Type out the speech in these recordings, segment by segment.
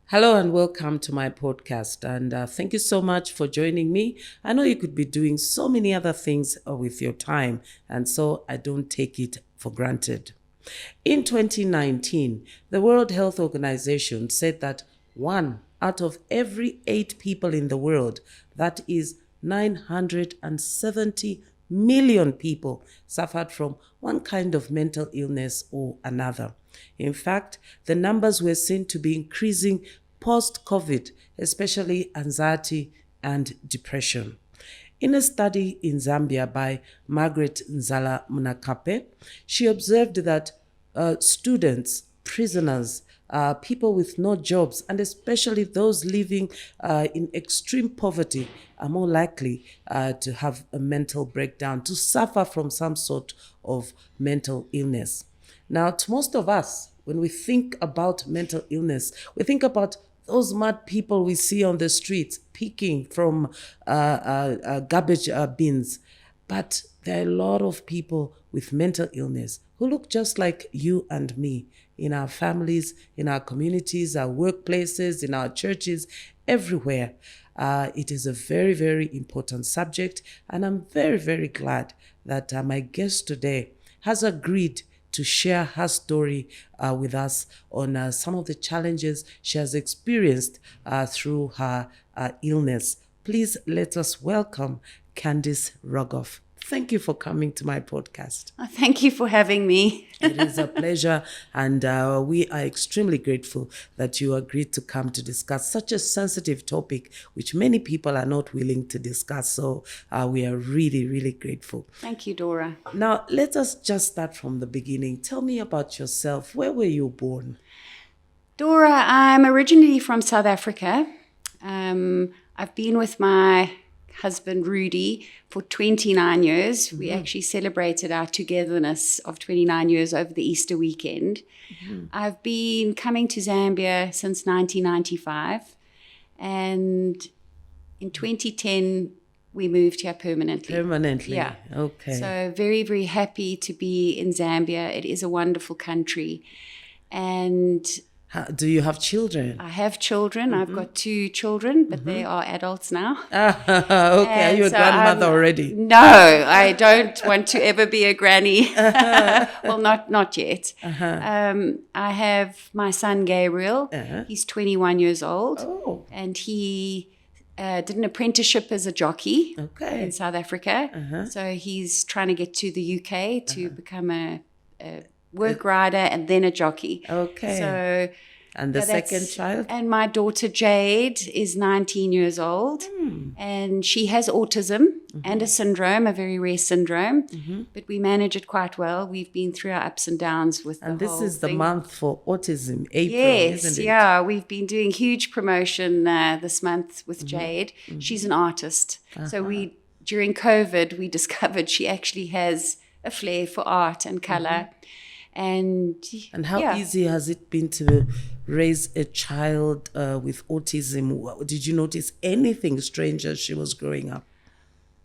Hello and welcome to my podcast. And thank you so much for joining me. I know you could be doing so many other things with your time, and so I don't take it for granted. In 2019, the World Health Organization said that one out of every 8 people in the world, that is 970 million people, suffered from one kind of mental illness or another. In fact, the numbers were seen to be increasing post-COVID, especially anxiety and depression. In a study in Zambia by Margaret Nzala Munakape, she observed that students, prisoners, people with no jobs, and especially those living in extreme poverty are more likely to have a mental breakdown, to suffer from some sort of mental illness. Now, to most of us, when we think about mental illness, we think about those mad people we see on the streets picking from garbage bins. But there are a lot of people with mental illness who look just like you and me in our families, in our communities, our workplaces, in our churches, everywhere. It is a very, very important subject, and I'm very, very glad that my guest today has agreed to share her story with us on some of the challenges she has experienced through her illness. Please let us welcome Candice Rogoff. Thank you for coming to my podcast. Thank you for having me. It is a pleasure, and we are extremely grateful that you agreed to come to discuss such a sensitive topic, which many people are not willing to discuss. So we are really, really grateful. Thank you, Dora. Now, let us just start from the beginning. Tell me about yourself. Where were you born? Dora, I'm originally from South Africa. I've been with my husband, Rudy, for 29 years. Mm-hmm. We actually celebrated our togetherness of 29 years over the Easter weekend. Mm-hmm. I've been coming to Zambia since 1995. And in 2010, we moved here permanently. Permanently? Yeah. Okay. So very, very happy to be in Zambia. It is a wonderful country. And do you have children? I have children. Mm-hmm. I've got 2 children, but they are adults now. Okay. Are you a grandmother already? No, I don't want to ever be a granny. Well, not yet. I have my son, Gabriel. He's 21 years old. And he did an apprenticeship as a jockey in South Africa. So he's trying to get to the UK to become a work rider and then a jockey. Okay. And the second child? And my daughter Jade is 19 years old, and she has autism and a syndrome, a very rare syndrome, but we manage it quite well. We've been through our ups and downs with the whole thing. And this is the month for autism, April, isn't it? Yeah. We've been doing huge promotion this month with Jade. She's an artist. So during COVID, we discovered she actually has a flair for art and color. And how easy has it been to raise a child with autism? Did you notice anything strange as she was growing up?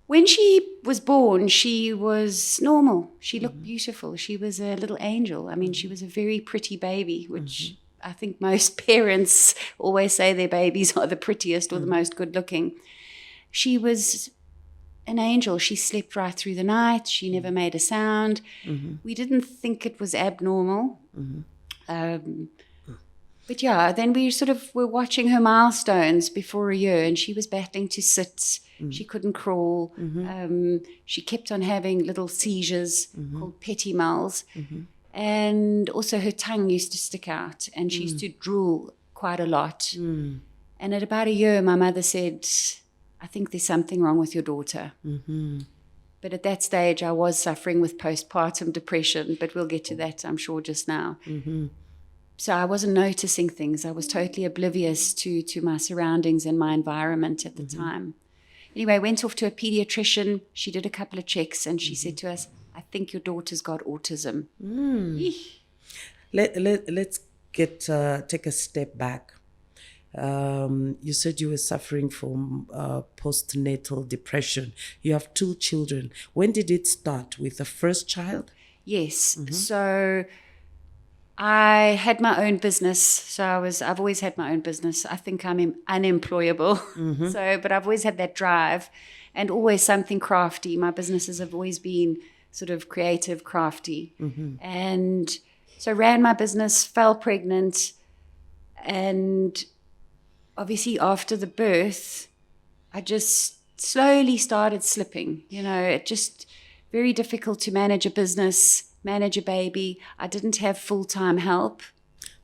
When she was born, she was normal. She looked beautiful. She was a little angel. I mean, she was a very pretty baby, which I think most parents always say their babies are the prettiest or the most good looking. She was an angel. She slept right through the night. She never made a sound. We didn't think it was abnormal. But then we sort of were watching her milestones before a year, and she was battling to sit. She couldn't crawl. She kept on having little seizures called petit mals. And also her tongue used to stick out, and she used to drool quite a lot. And at about a year, my mother said, I think there's something wrong with your daughter. But at that stage, I was suffering with postpartum depression, but we'll get to that, I'm sure, just now. So I wasn't noticing things. I was totally oblivious to my surroundings and my environment at the time. Anyway, I went off to a pediatrician. She did a couple of checks, and she said to us, I think your daughter's got autism. Let's take a step back. You said you were suffering from postnatal depression. You have 2 children. When did it start? With the first child? Yes. So I had my own business, so I've always had my own business. I think I'm unemployable, but I've always had that drive, and always something crafty. My businesses have always been sort of creative, crafty, and so ran my business, fell pregnant, and obviously after the birth, I just slowly started slipping. It just very difficult to manage a business. Manage a baby. I didn't have full-time help.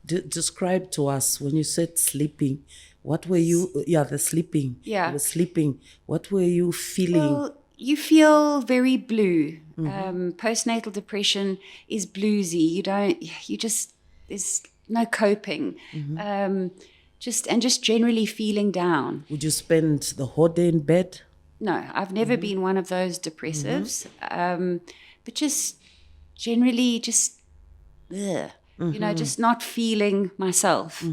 Describe to us, when you said sleeping, what were you, the sleeping. Yeah. You were sleeping. What were you feeling? Well, you feel very blue. Postnatal depression is bluesy. There's no coping. Just generally feeling down. Would you spend the whole day in bed? No, I've never been one of those depressives. But just generally just not feeling myself.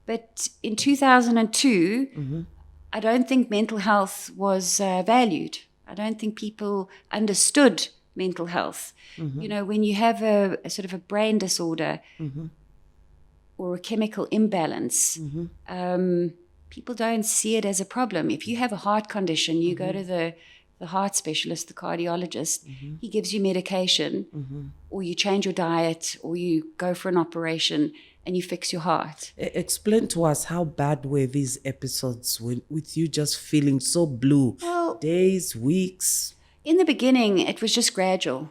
But in 2002, I don't think mental health was valued. I don't think people understood mental health. When you have a sort of a brain disorder or a chemical imbalance, people don't see it as a problem. If you have a heart condition, you go to the heart specialist, the cardiologist, he gives you medication, or you change your diet, or you go for an operation and you fix your heart. Explain to us, how bad were these episodes with you just feeling so blue? Well, days, weeks? In the beginning, it was just gradual,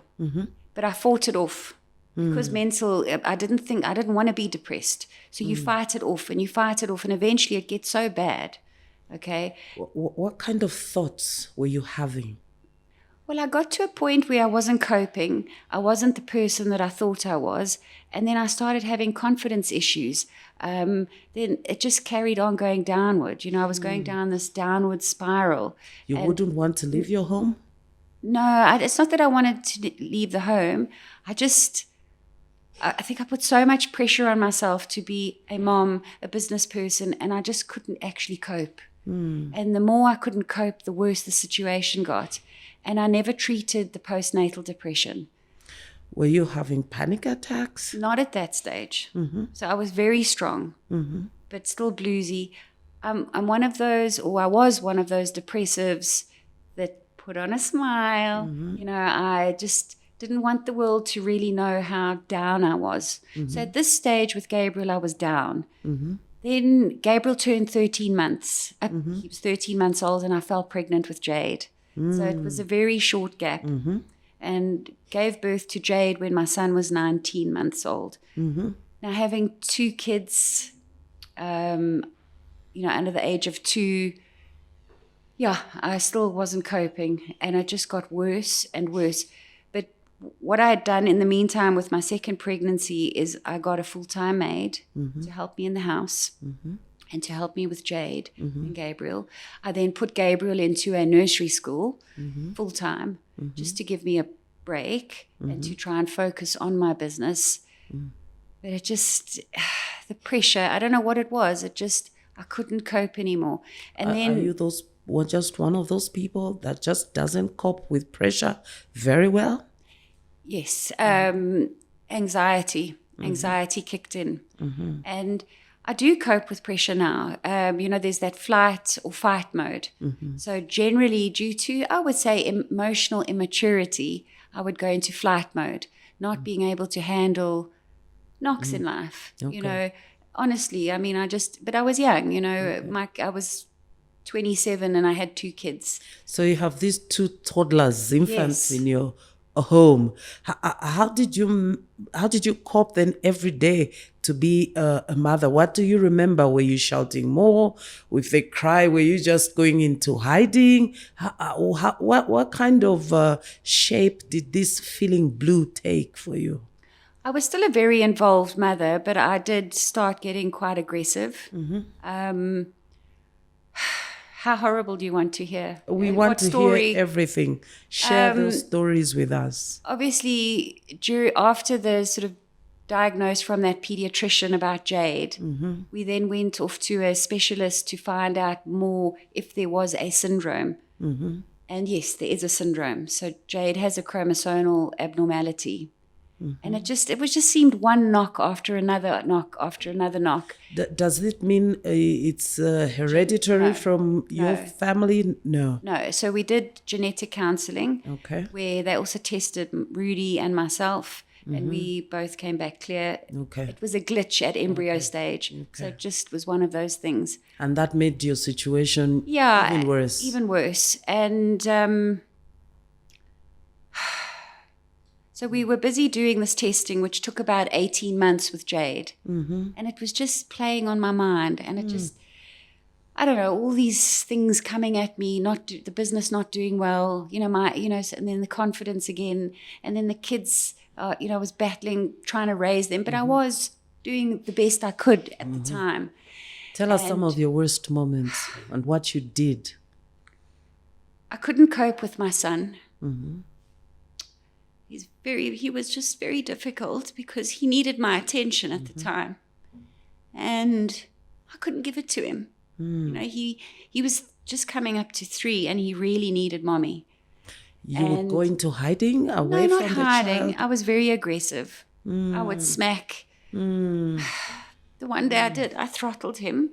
but I fought it off. Because I didn't want to be depressed. So you fight it off and eventually it gets so bad. Okay. What kind of thoughts were you having? Well, I got to a point where I wasn't coping. I wasn't the person that I thought I was. And then I started having confidence issues. Then it just carried on going downward. I was going down this downward spiral. You wouldn't want to leave your home? No, it's not that I wanted to leave the home. I think I put so much pressure on myself to be a mom, a business person, and I just couldn't actually cope. And the more I couldn't cope, the worse the situation got. And I never treated the postnatal depression. Were you having panic attacks? Not at that stage. So I was very strong, but still bluesy. I was one of those depressives that put on a smile. I just didn't want the world to really know how down I was. So at this stage with Gabriel, I was down. Then Gabriel turned 13 months. He was 13 months old and I fell pregnant with Jade. So it was a very short gap. And gave birth to Jade when my son was 19 months old. Now having two kids, under the age of 2, I still wasn't coping. And it just got worse and worse. What I had done in the meantime with my second pregnancy is I got a full-time maid to help me in the house and to help me with Jade and Gabriel. I then put Gabriel into a nursery school full-time just to give me a break and to try and focus on my business. But it just, the pressure, I don't know what it was. I couldn't cope anymore. And then... Are you just one of those people that just doesn't cope with pressure very well? Yes, anxiety kicked in. And I do cope with pressure now. There's that flight or fight mode. So generally due to, I would say, emotional immaturity, I would go into flight mode, not being able to handle knocks in life. Okay. Honestly, but I was young, I was 27 and I had 2 kids. So you have these 2 toddlers, infants Yes. in your home. How did you cope then every day to be a mother? What do you remember? Were you shouting more? If they cry, were you just going into hiding? What kind of shape did this feeling blue take for you? I was still a very involved mother, but I did start getting quite aggressive. How horrible do you want to hear? We want to hear everything. Share those stories with us. Obviously, after the sort of diagnosed from that pediatrician about Jade, we then went off to a specialist to find out more if there was a syndrome. And yes, there is a syndrome. So Jade has a chromosomal abnormality. And it just seemed one knock after another knock after another knock. Does it mean it's hereditary from your family? No. No. So we did genetic counseling. Okay. Where they also tested Rudy and myself, and we both came back clear. Okay. It was a glitch at embryo stage. So it just was one of those things. And that made your situation even worse. Even worse. And so we were busy doing this testing, which took about 18 months with Jade. And it was just playing on my mind. And it just, I don't know, all these things coming at me, the business not doing well, and then the confidence again. And then the kids, I was battling, trying to raise them. But I was doing the best I could at the time. Tell us some of your worst moments and what you did. I couldn't cope with my son. He was just very difficult because he needed my attention at the time. And I couldn't give it to him. He was just coming up to 3 and he really needed mommy. You were going to hiding away from the child? No, not hiding. I was very aggressive. I would smack. The one day I did, I throttled him.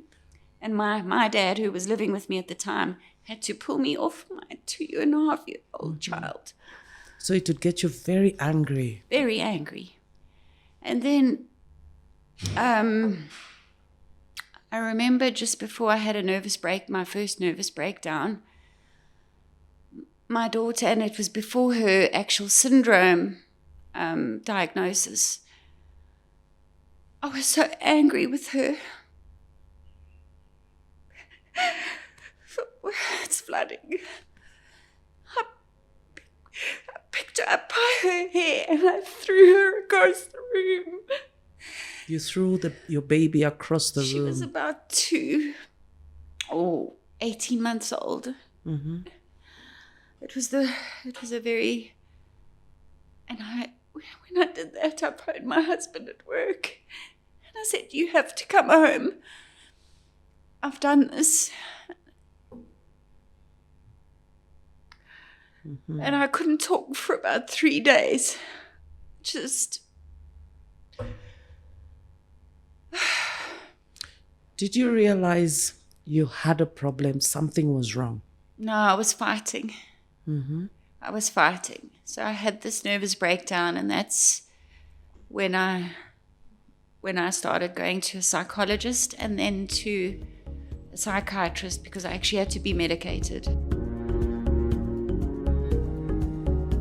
And my dad, who was living with me at the time, had to pull me off my 2.5-year-old child. So it would get you very angry. Very angry. And then I remember just before I had my first nervous breakdown, my daughter, and it was before her actual syndrome diagnosis, I was so angry with her. It's flooding. I picked her up by her hair and I threw her across the room. You threw your baby across the room. She was about 18 months old. It was a very, and when I did that, I phoned my husband at work and I said, "You have to come home. I've done this." And I couldn't talk for about 3 days. Did you realize you had a problem? Something was wrong? No, I was fighting. I was fighting. So I had this nervous breakdown, and that's when I started going to a psychologist and then to a psychiatrist because I actually had to be medicated.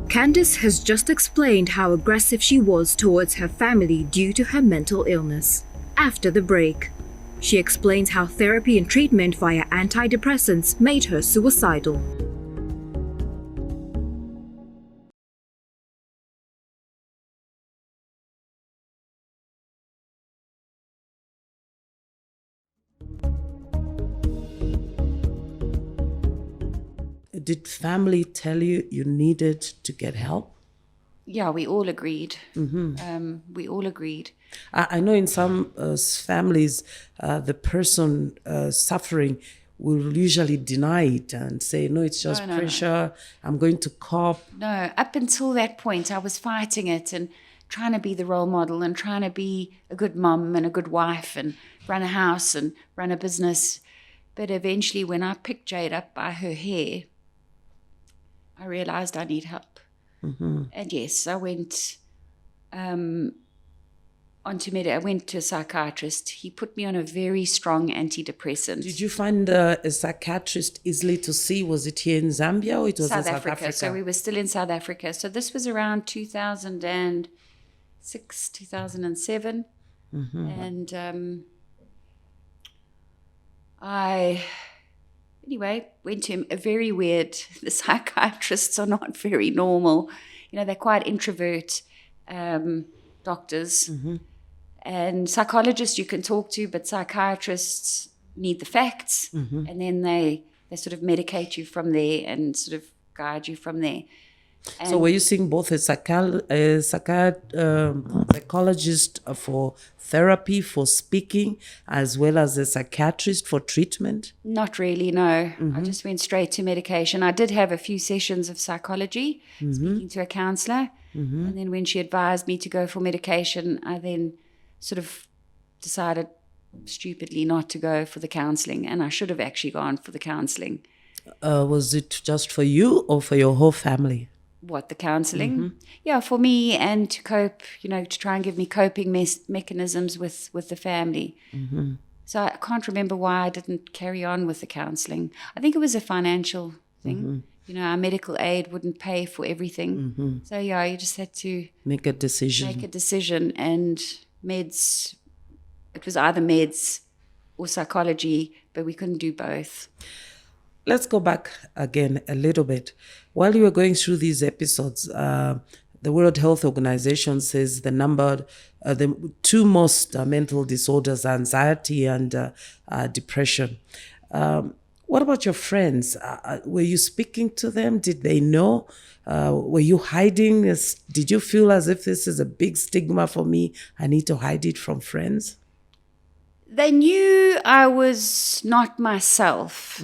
Candice has just explained how aggressive she was towards her family due to her mental illness. After the break, she explains how therapy and treatment via antidepressants made her suicidal. Did family tell you needed to get help? Yeah, we all agreed. We all agreed. I know in some families, the person suffering will usually deny it and say, no, it's just pressure. No. I'm going to cope. No, up until that point, I was fighting it and trying to be the role model and trying to be a good mum and a good wife and run a house and run a business. But eventually, when I picked Jade up by her hair, I realized I need help. And yes, I went I went to a psychiatrist. He put me on a very strong antidepressant. Did you find a psychiatrist easily to see? Was it here in Zambia or it was in South Africa? So we were still in South Africa. So this was around 2006, 2007. And I... Anyway, went to him, a very weird, the psychiatrists are not very normal. They're quite introvert doctors. And psychologists you can talk to, but psychiatrists need the facts. And then they sort of medicate you from there and sort of guide you from there. So were you seeing both a psychologist for therapy, for speaking, as well as a psychiatrist for treatment? Not really, no. I just went straight to medication. I did have a few sessions of psychology, speaking to a counselor. And then when she advised me to go for medication, I then sort of decided stupidly not to go for the counselling. And I should have actually gone for the counselling. Was it just for you or for your whole family? What, the counselling? Yeah, for me, and to cope, to try and give me coping mechanisms with the family. So I can't remember why I didn't carry on with the counselling. I think it was a financial thing. Our medical aid wouldn't pay for everything. So yeah, you just had to make a decision. And meds, it was either meds or psychology, but we couldn't do both. Let's go back again a little bit. While you were going through these episodes, the World Health Organization says the two most mental disorders are anxiety and depression. What about your friends? Were you speaking to them? Did they know? Were you hiding? Did you feel as if this is a big stigma for me? I need to hide it from friends? They knew I was not myself.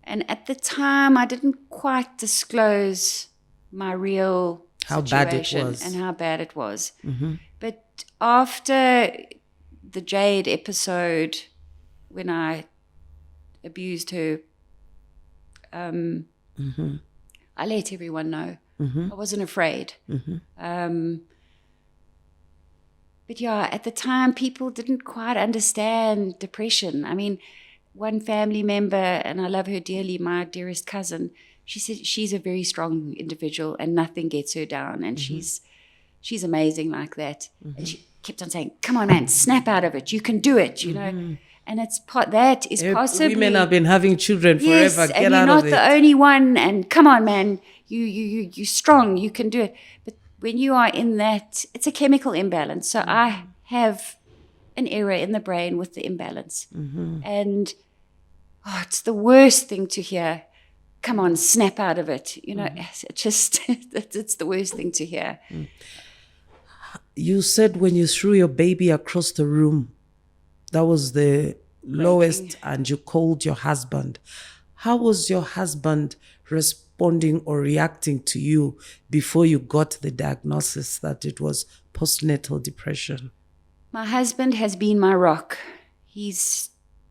And at the time, I didn't quite disclose my real situation and how bad it was. But after the Jade episode, when I abused her, I let everyone know. I wasn't afraid. But yeah, at the time, people didn't quite understand depression. I mean, one family member, and I love her dearly, my dearest cousin, she said she's a very strong individual and nothing gets her down. And she's amazing like that. And she kept on saying, come on, man, snap out of it. You can do it, And it's that is possibly... Women have been having children forever. Yes, Get and out you're of not it. the only one. And come on, man, you're strong. You can do it. But when you are in that, it's a chemical imbalance. So I have an error in the brain with the imbalance. And it's the worst thing to hear. Come on, snap out of it. It's just, it's the worst thing to hear. You said when you threw your baby across the room, that was the lowest, and you called your husband. How was your husband responding or reacting to you before you got the diagnosis that it was postnatal depression? My husband has been my rock. He's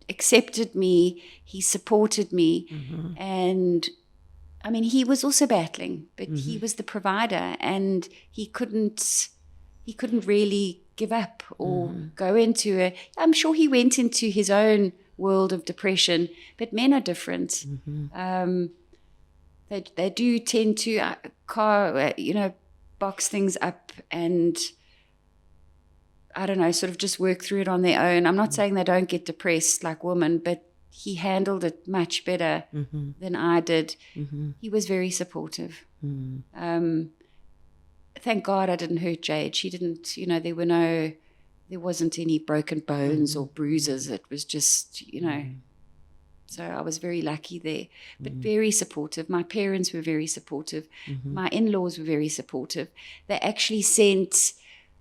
accepted me. He supported me. And I mean, he was also battling, but he was the provider, and he couldn't really give up or go into it. I'm sure he went into his own world of depression, but men are different. They do tend to box things up and, I don't know, sort of just work through it on their own. I'm not saying they don't get depressed like women, but he handled it much better than I did. He was very supportive. Thank God I didn't hurt Jade. She didn't, there wasn't any broken bones or bruises. It was just, so I was very lucky there, but very supportive. My parents were very supportive. My in-laws were very supportive. They actually sent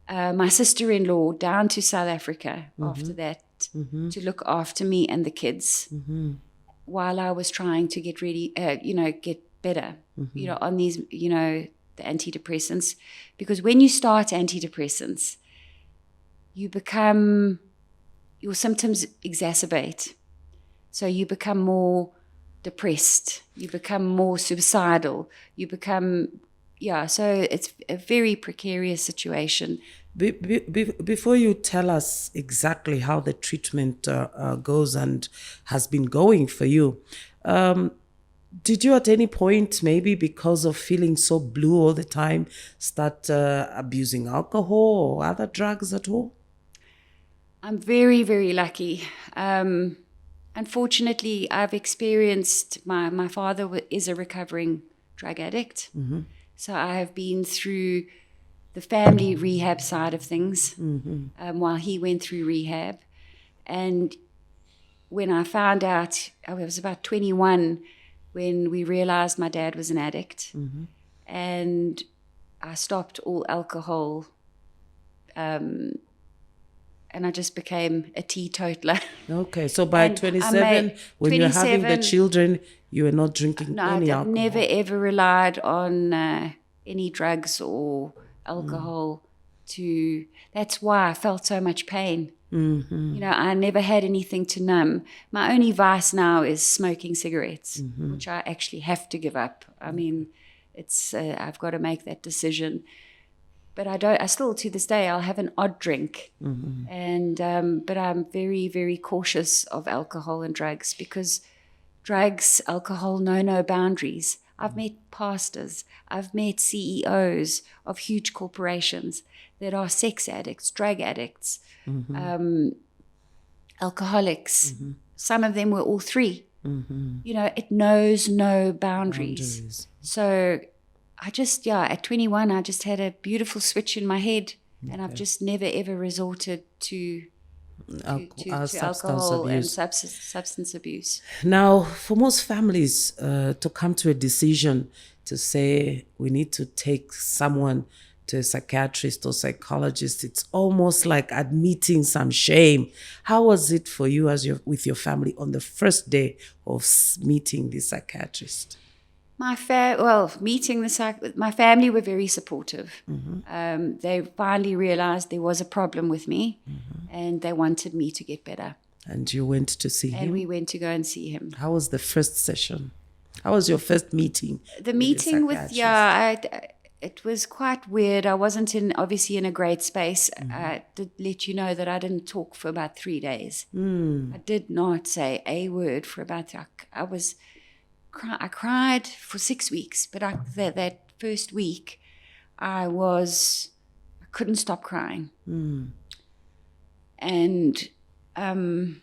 my sister-in-law down to South Africa after that to look after me and the kids while I was trying to get ready, get better, on these, the antidepressants. Because when you start antidepressants, your symptoms exacerbate. So you become more depressed, you become more suicidal, you become, so it's a very precarious situation. Before you tell us exactly how the treatment goes and has been going for you, did you at any point, maybe because of feeling so blue all the time, start abusing alcohol or other drugs at all? I'm very, very lucky. Unfortunately, I've experienced, my father is a recovering drug addict. So I have been through the family rehab side of things while he went through rehab. And when I found out, I was about 21 when we realized my dad was an addict. and I stopped all alcohol, and I just became a teetotaler. Okay, so by And I 27, made when you're having the 27 children, you were not drinking No, any I've alcohol. never ever relied on any drugs or alcohol to. That's why I felt so much pain. Mm-hmm. You know, I never had anything to numb. My only vice now is smoking cigarettes, which I actually have to give up. I mean, it's I've got to make that decision. But I don't. I still, to this day, I'll have an odd drink, and but I'm very, very cautious of alcohol and drugs because drugs, alcohol know no boundaries. I've met pastors, I've met CEOs of huge corporations that are sex addicts, drug addicts, alcoholics. Some of them were all three. You know, it knows no boundaries. So I just, at 21, I just had a beautiful switch in my head, and I've just never ever resorted to alcohol and substance abuse. Now, for most families to come to a decision to say we need to take someone to a psychiatrist or psychologist, it's almost like admitting some shame. How was it for you with your family on the first day of meeting the psychiatrist? My family were very supportive. They finally realized there was a problem with me, and they wanted me to get better. And you went to see him? And we went to go and see him. How was the first session? How was your first meeting? The meeting it was quite weird. I wasn't obviously in a great space. I did let you know that I didn't talk for about 3 days. I did not say a word for about. I cried for 6 weeks, but that first week, I couldn't stop crying. And I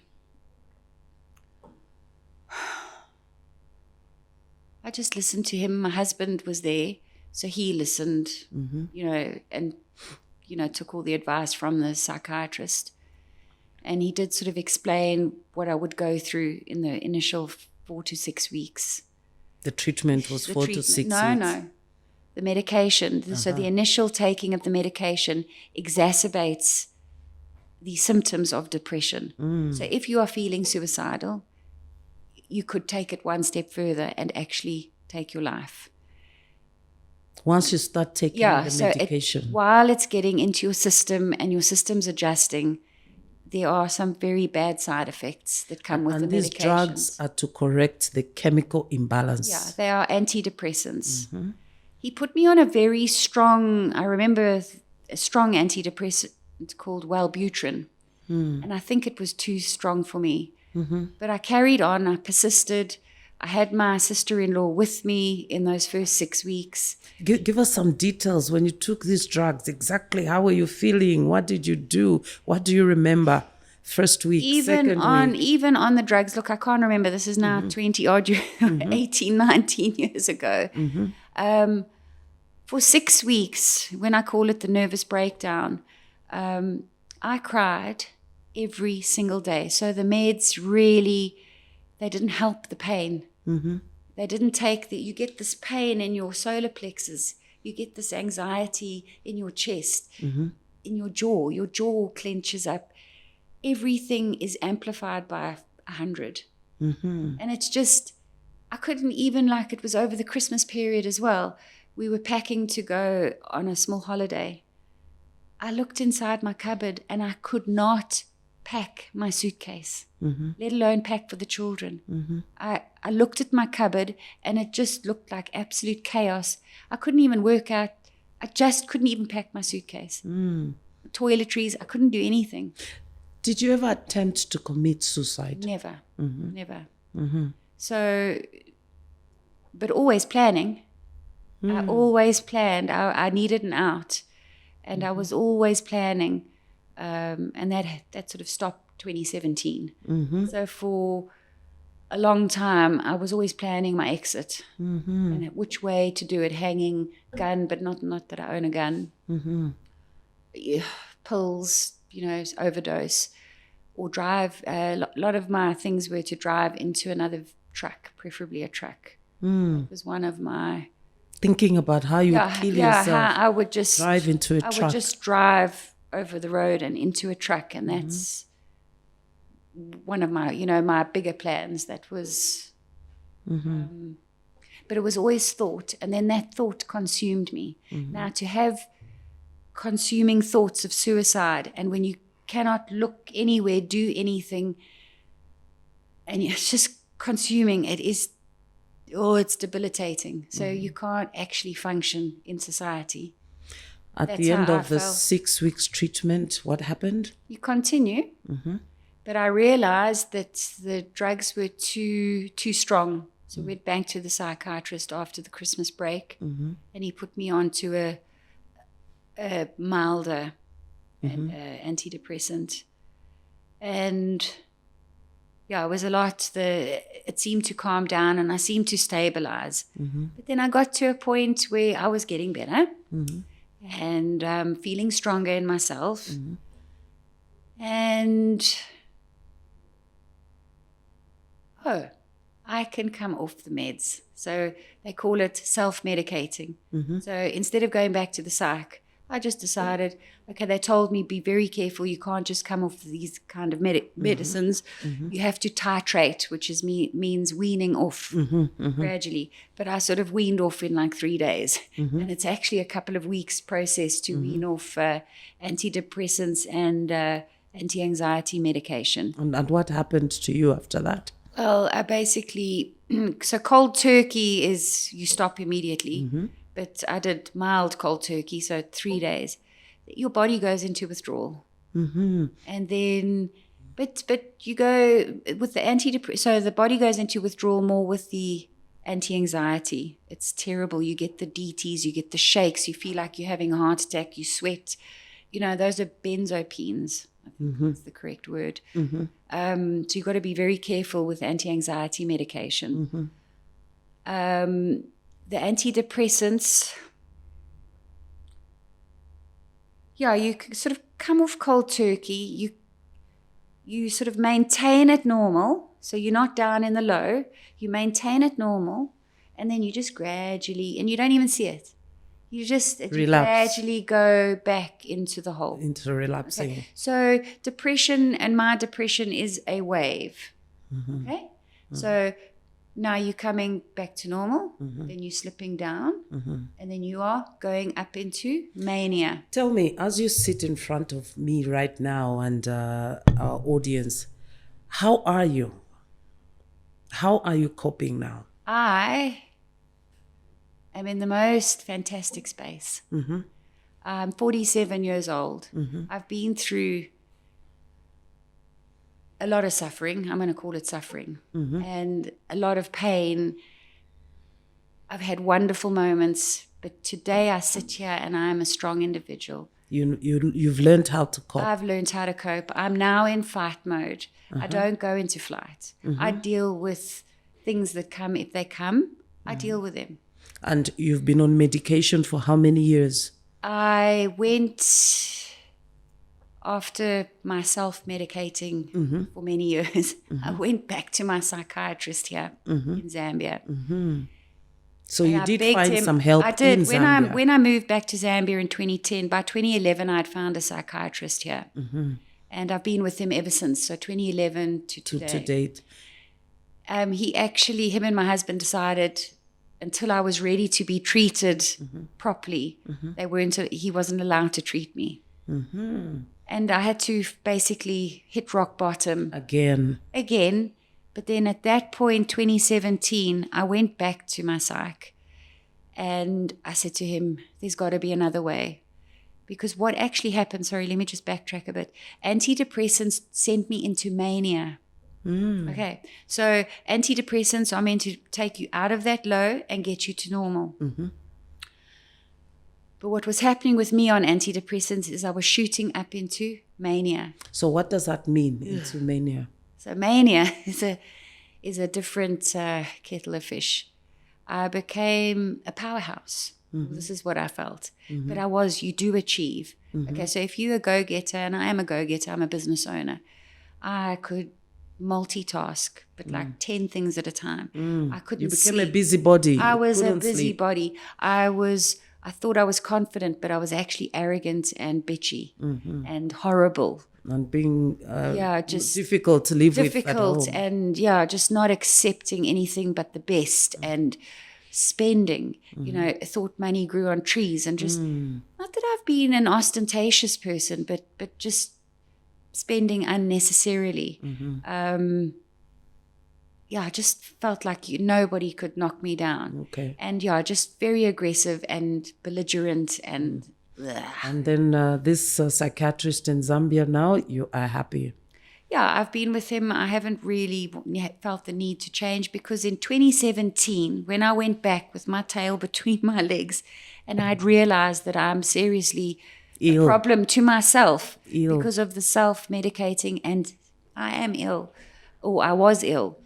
just listened to him. My husband was there, so he listened, you know, and, you know, took all the advice from the psychiatrist. And he did sort of explain what I would go through in the initial 4 to 6 weeks. The treatment was 4 to 6 weeks? No. The medication. So the initial taking of the medication exacerbates the symptoms of depression. So if you are feeling suicidal, you could take it one step further and actually take your life. Once you start taking the medication? While it's getting into your system and your system's adjusting, there are some very bad side effects that come with the medications. And these drugs are to correct the chemical imbalance. Yeah, they are antidepressants. He put me on a very strong, I remember a strong antidepressant called Wellbutrin. And I think it was too strong for me. But I carried on, I persisted. I had my sister-in-law with me in those first 6 weeks. Give us some details. When you took these drugs, exactly how were you feeling? What did you do? What do you remember? First week, second week? Even on the drugs, look, I can't remember. This is now 20-odd years, 18, 19 years ago. For 6 weeks, when I call it the nervous breakdown, I cried every single day. So the meds really, they didn't help the pain. They didn't take you get this pain in your solar plexus. You get this anxiety in your chest, in your jaw. Your jaw clenches up. Everything is amplified by 100. And it's just, I couldn't even, it was over the Christmas period as well. We were packing to go on a small holiday. I looked inside my cupboard and I could not pack my suitcase, let alone pack for the children. I looked at my cupboard and it just looked like absolute chaos. I couldn't even work out. I just couldn't even pack my suitcase. Toiletries, I couldn't do anything. Did you ever attempt to commit suicide? Never. So, but always planning. I always planned. I needed an out. And I was always planning. And that sort of stopped 2017. So for a long time, I was always planning my exit and which way to do it, hanging, gun, but not that I own a gun. Pills, overdose, or drive. A lot of my things were to drive into another truck, preferably a truck. It was one of my thinking about how you would kill yourself. how I would just drive into a I truck. would just drive over the road and into a truck, and that's one of my, my bigger plans. That was, but it was always thought, and then that thought consumed me. Now to have consuming thoughts of suicide, and when you cannot look anywhere, do anything, and it's just consuming, it's debilitating. So you can't actually function in society. At That's the end how of I the felt. 6 weeks treatment, what happened? You continue, but I realized that the drugs were too strong. So we went back to the psychiatrist after the Christmas break, and he put me onto a milder antidepressant. And it was a lot. It seemed to calm down, and I seemed to stabilize. But then I got to a point where I was getting better, and feeling stronger in myself. And I can come off the meds. So they call it self-medicating. So instead of going back to the psych, I just decided, okay, they told me, be very careful. You can't just come off these kind of medicines. You have to titrate, which means weaning off gradually. But I sort of weaned off in like 3 days. And it's actually a couple of weeks process to wean off antidepressants and anti-anxiety medication. And what happened to you after that? Well, I basically, so cold turkey is you stop immediately. But I did mild cold turkey, so 3 days. Your body goes into withdrawal. And then, but you go with the antidepressant, so the body goes into withdrawal more with the anti-anxiety. It's terrible. You get the DTs, you get the shakes, you feel like you're having a heart attack, you sweat. Those are benzopines. I think that's the correct word. So you've got to be very careful with anti-anxiety medication. The antidepressants, you sort of come off cold turkey. You sort of maintain it normal, so you're not down in the low. You maintain it normal, and then you just gradually, and you don't even see it. You just gradually go back into the hole. Into relapsing. Okay. So depression, and my depression is a wave. Okay? So now you're coming back to normal, then you're slipping down, and then you are going up into mania. Tell me, as you sit in front of me right now and our audience, how are you? How are you coping now? I am in the most fantastic space. I'm 47 years old. I've been through a lot of suffering. I'm going to call it suffering. And a lot of pain. I've had wonderful moments, but today I sit here and I am a strong individual. You've learned how to cope. I've learned how to cope. I'm now in fight mode. I don't go into flight. I deal with things that come. If they come, I deal with them. And you've been on medication for how many years? I went after my self-medicating for many years. I went back to my psychiatrist here in Zambia. So And you I did begged find him- some help I did. in When Zambia. I moved back to Zambia in 2010, by 2011 I'd found a psychiatrist here. And I've been with him ever since, so 2011 to today. to date. Him and my husband decided until I was ready to be treated properly, he wasn't allowed to treat me. And I had to basically hit rock bottom Again. But then at that point, 2017, I went back to my psych and I said to him, there's got to be another way. Because what actually happened, sorry, let me just backtrack a bit. Antidepressants sent me into mania. Okay, so antidepressants are meant to take you out of that low and get you to normal. But what was happening with me on antidepressants is I was shooting up into mania. So what does that mean, into mania? So mania is a different kettle of fish. I became a powerhouse. This is what I felt. But you do achieve. Okay, so if you're a go-getter, and I am a go-getter, I'm a business owner, I could multitask, but like 10 things at a time. I couldn't You became sleep. a busybody. I was a Couldn't sleep. busybody. I thought I was confident, but I was actually arrogant and bitchy and horrible. And being just difficult to live with at Difficult home. and just not accepting anything but the best and spending. I thought money grew on trees and just not that I've been an ostentatious person, but just spending unnecessarily. I just felt like nobody could knock me down. Okay. And just very aggressive and belligerent and And then this psychiatrist in Zambia now, you are happy. I've been with him. I haven't really felt the need to change because in 2017, when I went back with my tail between my legs and I'd realized that I'm seriously Ill. a problem to myself Ill. because of the self-medicating, and I am ill, or I was ill.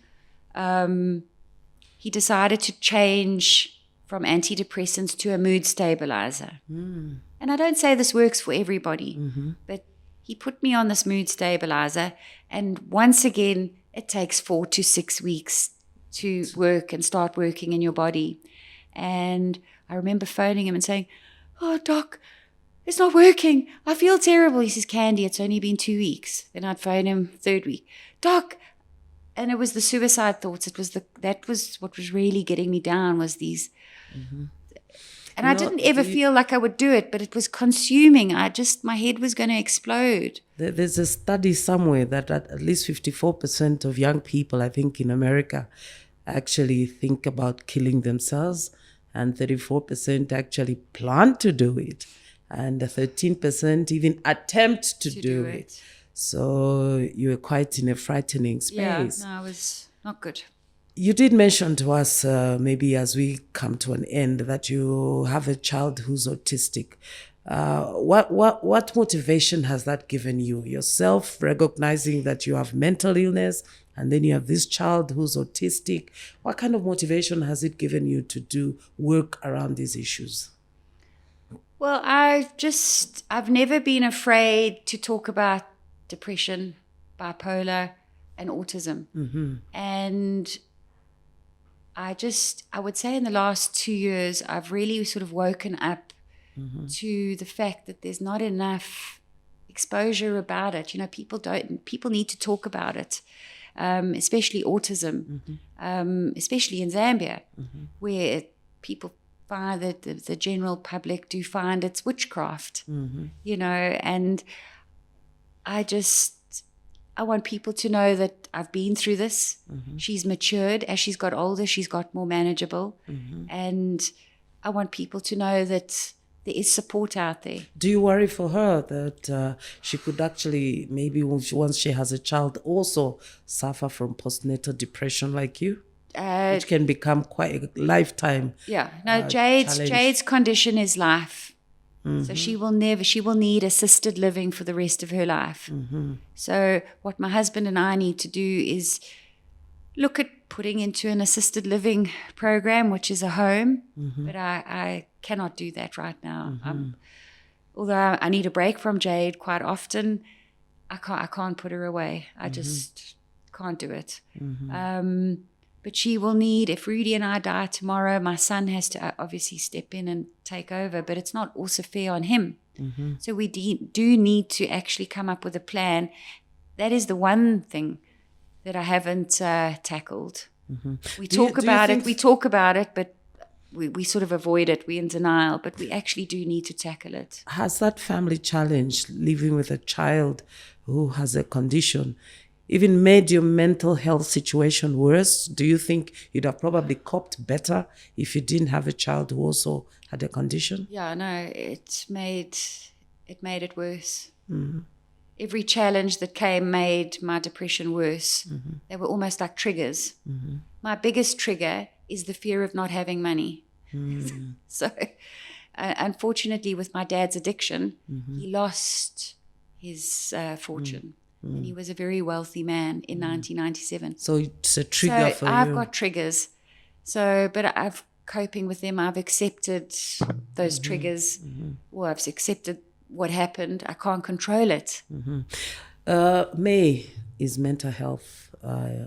He decided to change from antidepressants to a mood stabilizer. And I don't say this works for everybody, but he put me on this mood stabilizer, and once again, it takes 4 to 6 weeks to work and start working in your body. And I remember phoning him and saying, "Oh, doc, it's not working. I feel terrible." He says, "Candy, it's only been 2 weeks." Then I'd phone him third week, "Doc," and it was the suicide thoughts. That was what was really getting me down, was these. And I didn't ever feel like I would do it, but it was consuming. My head was going to explode. There's a study somewhere that at least 54% of young people, I think in America, actually think about killing themselves, and 34% actually plan to do it, and 13% even attempt to do it. So you're quite in a frightening space. Yeah, no, it was not good. You did mention to us, maybe as we come to an end, that you have a child who's autistic. What motivation has that given you? Yourself recognizing that you have mental illness, and then you have this child who's autistic. What kind of motivation has it given you to do work around these issues? Well, I've never been afraid to talk about depression, bipolar, and autism. And I would say in the last 2 years, I've really sort of woken up to the fact that there's not enough exposure about it. People need to talk about it, especially autism, especially in Zambia, where people find that the general public do find it's witchcraft, and I want people to know that I've been through this. She's matured. As she's got older, she's got more manageable. And I want people to know that there is support out there. Do you worry for her that she could actually, maybe once she has a child, also suffer from postnatal depression like you? Which can become quite a lifetime. Jade's condition is life. So she will need assisted living for the rest of her life. So what my husband and I need to do is look at putting into an assisted living program, which is a home, but I cannot do that right now. Although I need a break from Jade quite often, I can't put her away. I just can't do it. But she will need, if Rudy and I die tomorrow, my son has to obviously step in and take over, but it's not also fair on him. So we do need to actually come up with a plan. That is the one thing that I haven't tackled. We talk about it, but we sort of avoid it. We're in denial, but we actually do need to tackle it. Has that family challenge, living with a child who has a condition, even made your mental health situation worse? Do you think you'd have probably coped better if you didn't have a child who also had a condition? Yeah, no, it made it worse. Every challenge that came made my depression worse. They were almost like triggers. My biggest trigger is the fear of not having money. So, unfortunately, with my dad's addiction, he lost his fortune. And he was a very wealthy man in 1997. So it's a trigger for you. I've got triggers. But I've coping with them. I've accepted those triggers. Or I've accepted what happened. I can't control it. May is Mental Health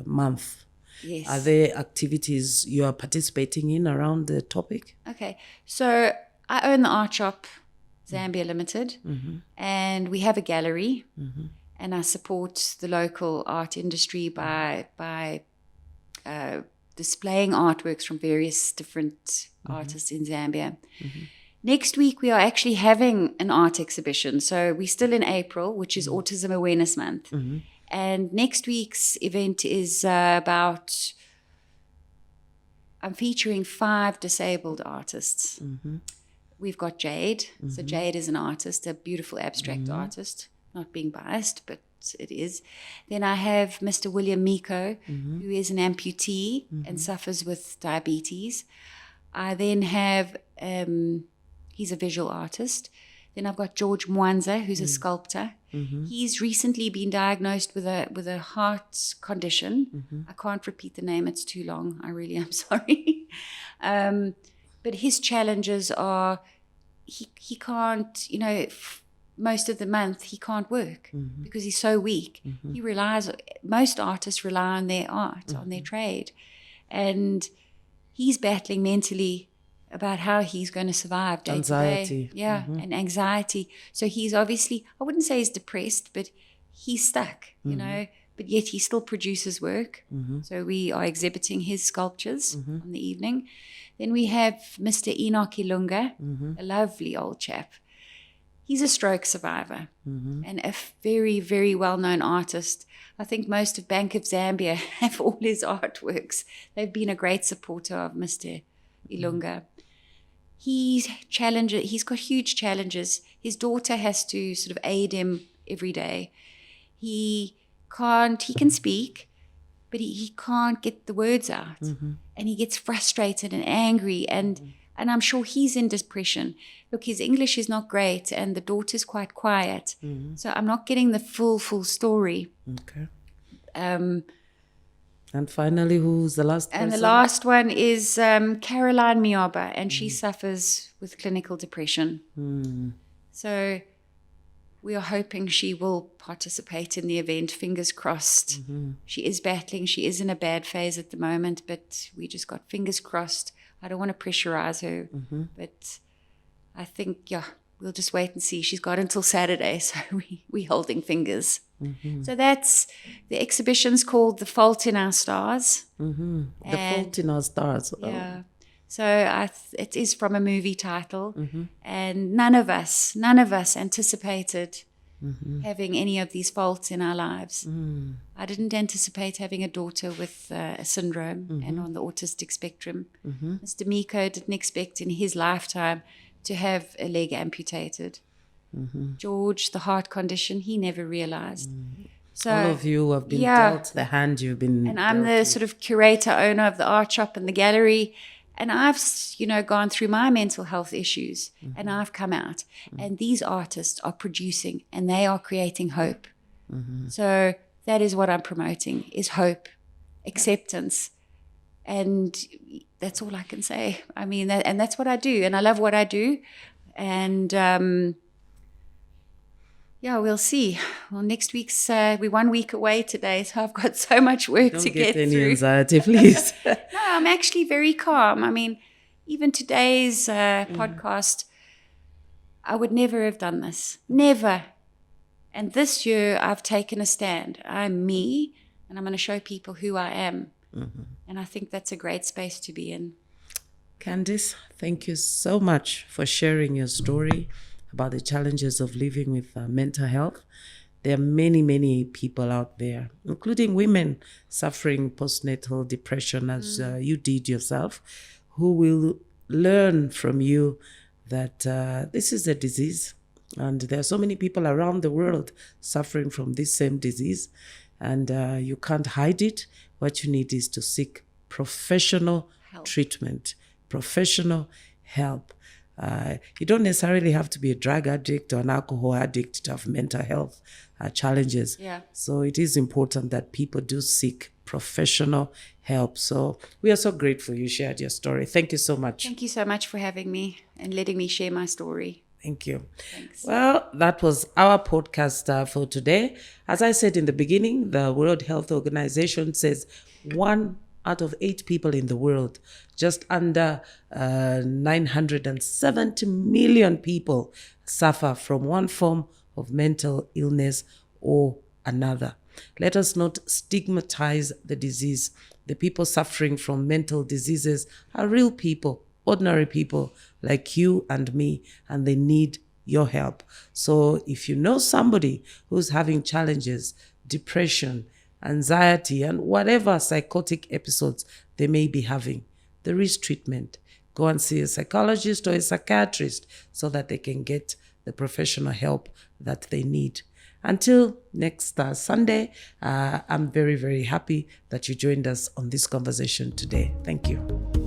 Month. Yes. Are there activities you are participating in around the topic? Okay. So I own the art shop, Zambia Limited, and we have a gallery, and I support the local art industry by displaying artworks from various different artists in Zambia. Next week, we are actually having an art exhibition. So we're still in April, which is Autism Awareness Month. And next week's event is I'm featuring 5 disabled artists. We've got Jade. So Jade is an artist, a beautiful abstract artist, not being biased, but it is. Then I have Mr. William Miko, who is an amputee and suffers with diabetes. I then have, he's a visual artist. Then I've got George Mwanza, who's a sculptor. He's recently been diagnosed with a heart condition. I can't repeat the name, it's too long. I really am sorry. But his challenges are, he can't, most of the month he can't work because he's so weak. Most artists rely on their art, on their trade. And he's battling mentally about how he's going to survive day Anxiety. to day. Yeah, and anxiety. So he's obviously, I wouldn't say he's depressed, but he's stuck, but yet he still produces work. So we are exhibiting his sculptures on the evening. Then we have Mr. Enoch Ilunga, a lovely old chap. He's a stroke survivor and a very, very well-known artist. I think most of Bank of Zambia have all his artworks. They've been a great supporter of Mr. Ilunga. He's got huge challenges. His daughter has to sort of aid him every day. He can speak, but he can't get the words out. And he gets frustrated and angry, and I'm sure he's in depression. Look, his English is not great, and the daughter's quite quiet. So I'm not getting the full story. Okay. And finally, who's the last person? And the last one is Caroline Mioba, and she suffers with clinical depression. So we are hoping she will participate in the event, fingers crossed. She is battling. She is in a bad phase at the moment, but we just got fingers crossed. I don't want to pressurize her, but I think, we'll just wait and see. She's got until Saturday, so we're holding fingers. So that's, the exhibition's called The Fault in Our Stars. The Fault in Our Stars. Yeah. So it is from a movie title, and none of us anticipated having any of these faults in our lives. I didn't anticipate having a daughter with a syndrome and on the autistic spectrum. Mr. Miko didn't expect in his lifetime to have a leg amputated. George, the heart condition, he never realized. So all of you have been dealt the hand you've been and I'm dealt the with. sort of curator, owner of the art shop and the gallery. And I've, gone through my mental health issues and I've come out. And these artists are producing and they are creating hope. So that is what I'm promoting, is hope, acceptance. And that's all I can say. I mean, and that's what I do. And I love what I do. And we'll see. Well, next week's, we're 1 week away today, so I've got so much work to get any through. anxiety, please. No, I'm actually very calm. I mean, even today's podcast, I would never have done this. Never. And this year, I've taken a stand. I'm me, and I'm going to show people who I am. And I think that's a great space to be in. Candice, thank you so much for sharing your story about the challenges of living with mental health. There are many, many people out there, including women suffering postnatal depression, as you did yourself, who will learn from you that this is a disease. And there are so many people around the world suffering from this same disease. And you can't hide it. What you need is to seek professional treatment, professional help. You don't necessarily have to be a drug addict or an alcohol addict to have mental health challenges. Yeah. So it is important that people do seek professional help. So we are so grateful you shared your story. Thank you so much. Thank you so much for having me and letting me share my story. Thank you. Thanks. Well, that was our podcast for today. As I said in the beginning, the World Health Organization says 1 out of 8 people in the world, just under 970 million people, suffer from one form of mental illness or another. Let us not stigmatize the disease. The people suffering from mental diseases are real people, ordinary people like you and me, and they need your help. So if you know somebody who's having challenges, depression, anxiety, and whatever psychotic episodes they may be having, there is treatment. Go and see a psychologist or a psychiatrist so that they can get the professional help that they need. Until next Sunday, I'm very, very happy that you joined us on this conversation today. Thank you.